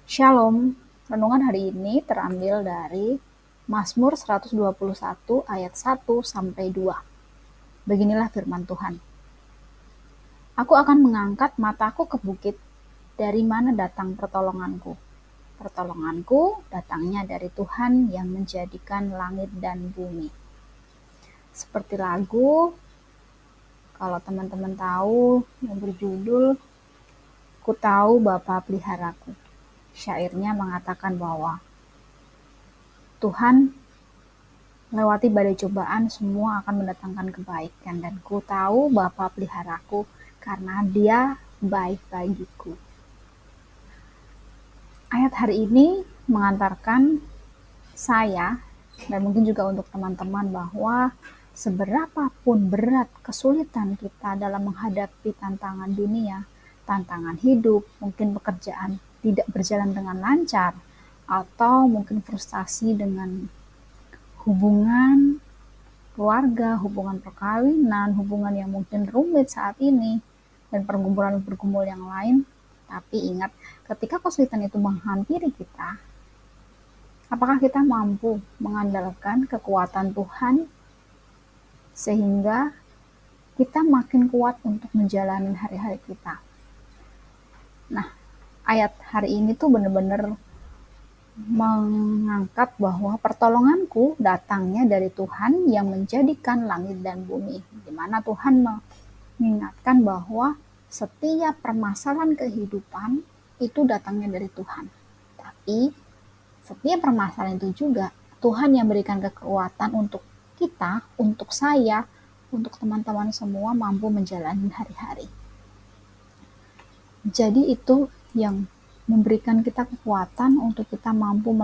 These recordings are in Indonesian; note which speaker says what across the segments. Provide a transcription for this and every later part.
Speaker 1: Shalom, renungan hari ini terambil dari Mazmur 121 ayat 1 sampai 2. Beginilah firman Tuhan. Aku akan mengangkat mataku ke bukit, dari mana datang pertolonganku. Pertolonganku datangnya dari Tuhan yang menjadikan langit dan bumi. Seperti lagu, kalau teman-teman tahu, yang berjudul Ku Tahu Bapa Peliharaku. Syairnya mengatakan bahwa Tuhan lewati badai cobaan semua akan mendatangkan kebaikan, dan ku tahu Bapa peliharaku karena Dia baik bagiku. Ayat hari ini mengantarkan saya dan mungkin juga untuk teman-teman bahwa seberapapun berat kesulitan kita dalam menghadapi tantangan dunia, tantangan hidup, mungkin pekerjaan tidak berjalan dengan lancar, atau mungkin frustasi dengan hubungan keluarga, hubungan perkawinan, hubungan yang mungkin rumit saat ini, dan pergumulan-pergumulan yang lain. Tapi ingat, ketika kesulitan itu menghampiri kita, apakah kita mampu mengandalkan kekuatan Tuhan sehingga kita makin kuat untuk menjalani hari-hari kita? Nah, ayat hari ini tuh benar-benar mengangkat bahwa pertolonganku datangnya dari Tuhan yang menjadikan langit dan bumi, di mana Tuhan mengingatkan bahwa setiap permasalahan kehidupan itu datangnya dari Tuhan. Tapi setiap permasalahan itu juga Tuhan yang berikan kekuatan untuk kita, untuk saya, untuk teman-teman semua mampu menjalani hari-hari. Jadi itu yang memberikan kita kekuatan untuk kita mampu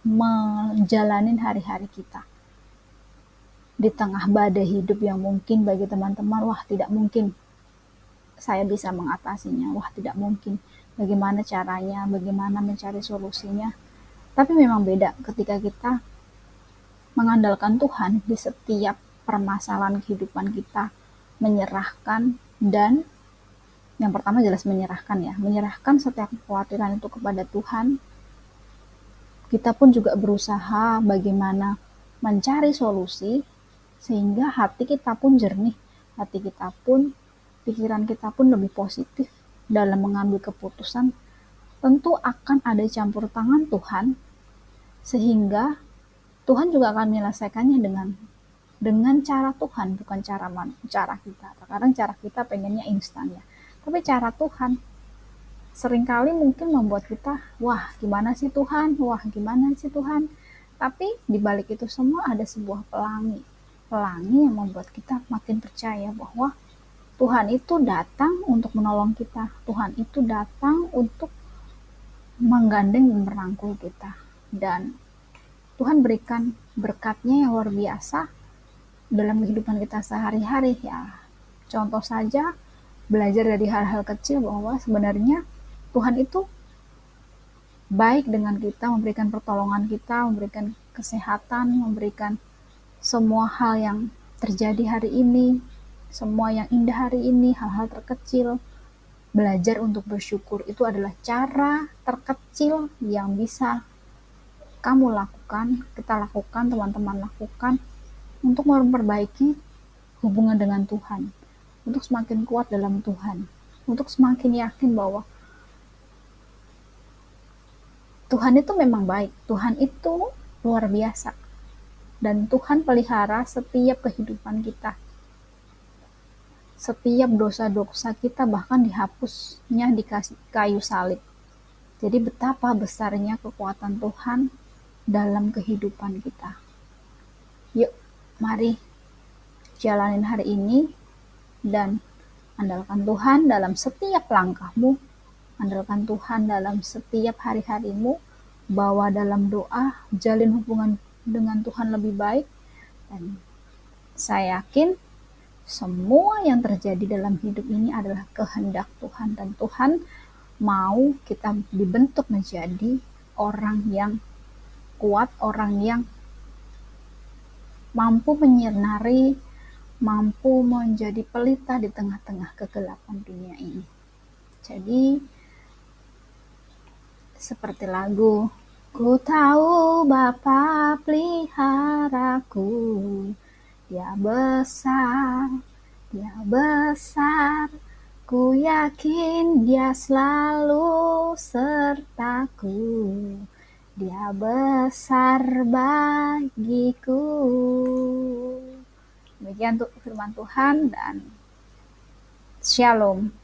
Speaker 1: menjalani hari-hari kita. Di tengah badai hidup yang mungkin bagi teman-teman, wah tidak mungkin saya bisa mengatasinya, wah tidak mungkin, bagaimana caranya, bagaimana mencari solusinya. Tapi memang beda ketika kita mengandalkan Tuhan di setiap permasalahan kehidupan kita, menyerahkan, dan yang pertama jelas menyerahkan setiap kekhawatiran itu kepada Tuhan. Kita pun juga berusaha bagaimana mencari solusi sehingga hati kita pun jernih, hati kita pun, pikiran kita pun lebih positif dalam mengambil keputusan. Tentu akan ada campur tangan Tuhan, sehingga Tuhan juga akan menyelesaikannya dengan cara Tuhan, bukan cara kita. Terkadang cara kita pengennya instan ya, tapi cara Tuhan seringkali mungkin membuat kita, wah gimana sih Tuhan, wah gimana sih Tuhan. Tapi dibalik itu semua ada sebuah pelangi yang membuat kita makin percaya bahwa Tuhan itu datang untuk menolong kita, Tuhan itu datang untuk menggandeng dan merangkul kita, dan Tuhan berikan berkatnya yang luar biasa dalam kehidupan kita sehari-hari ya. Contoh saja, belajar dari hal-hal kecil bahwa sebenarnya Tuhan itu baik dengan kita, memberikan pertolongan kita, memberikan kesehatan, memberikan semua hal yang terjadi hari ini, semua yang indah hari ini, hal-hal terkecil. Belajar untuk bersyukur itu adalah cara terkecil yang bisa kamu lakukan, kita lakukan, teman-teman lakukan untuk memperbaiki hubungan dengan Tuhan, untuk semakin kuat dalam Tuhan, untuk semakin yakin bahwa Tuhan itu memang baik, Tuhan itu luar biasa, dan Tuhan pelihara setiap kehidupan kita. Setiap dosa-dosa kita bahkan dihapusnya di kayu salib. Jadi betapa besarnya kekuatan Tuhan dalam kehidupan kita. Yuk, mari jalanin hari ini dan andalkan Tuhan dalam setiap langkahmu, andalkan Tuhan dalam setiap hari-harimu, bawa dalam doa, jalin hubungan dengan Tuhan lebih baik, dan saya yakin semua yang terjadi dalam hidup ini adalah kehendak Tuhan, dan Tuhan mau kita dibentuk menjadi orang yang kuat, orang yang mampu menyinari, mampu menjadi pelita di tengah-tengah kegelapan dunia ini. Jadi Seperti lagu, ku tahu Bapa peliharaku, dia besar, ku yakin dia selalu sertaku, dia besar bagiku. Demikian untuk firman Tuhan dan Shalom.